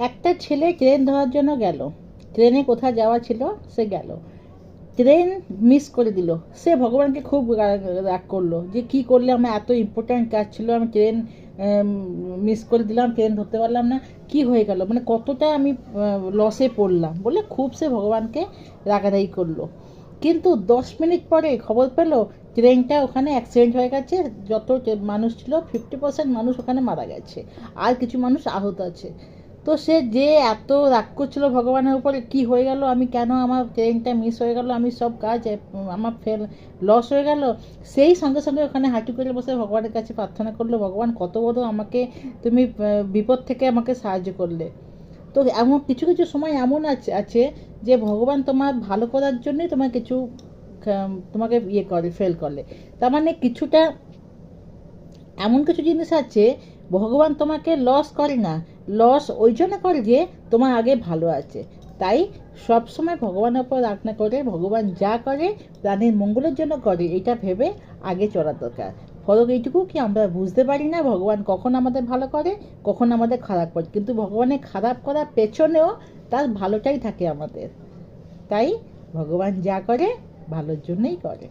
একটা ছেলে ট্রেন ধরার জন্য গেল, ট্রেনে কোথায় যাওয়া ছিল সে গেল, ট্রেন মিস করে দিল। সে ভগবানকে খুব রাগ করলো যে কি করলে, আমার এত ইম্পর্ট্যান্ট কাজ ছিল, আমি ট্রেন মিস করে দিলাম, ট্রেন ধরতে পারলাম না, কি হয়ে গেল, মানে কতটা আমি লসে পড়লাম বলে খুব সে ভগবানকে রাগারাগি করলো। কিন্তু 10 মিনিট পরে খবর পেলো ট্রেনটা ওখানে অ্যাক্সিডেন্ট হয়ে গেছে, যত মানুষ ছিল 50% মানুষ ওখানে মারা গেছে, আর কিছু মানুষ আহত আছে। তো সে যে এত রাগ করছিল ভগবানের উপরে, কি হয়ে গেল, আমি কেন, আমার ট্রেনটা মিস হয়ে গেল, আমি সব কাজ আমার ফেল লস হয়ে গেল, সেই সঙ্গে সঙ্গে ওখানে হাঁটু করে বসে ভগবানের কাছে প্রার্থনা করলো, ভগবান কত বড় আমাকে তুমি বিপদ থেকে আমাকে সাহায্য করলে। তো এমন কিছু কিছু সময় এমন আছে আছে যে ভগবান তোমার ভালো করার জন্যই তোমার কিছু তোমাকে ইয়ে করে, ফেল করলে। তার মানে কিছুটা এমন কিছু জিনিস আছে ভগবান তোমাকে লস করে না, লস ওই জন্য করে যে তোমার আগে ভালো আছে। তাই সবসময় ভগবানের ওপর রাগ না করে, ভগবান যা করে প্রাণীর মঙ্গলের জন্য করে এটা ভেবে আগে চলার দরকার। ফরক এইটুকু কি আমরা বুঝতে পারি না ভগবান কখন আমাদের ভালো করে, কখন আমাদের খারাপ করে, কিন্তু ভগবানের খারাপ করার পেছনেও তার ভালোটাই থাকে আমাদের। তাই ভগবান যা করে ভালোর জন্যই করে।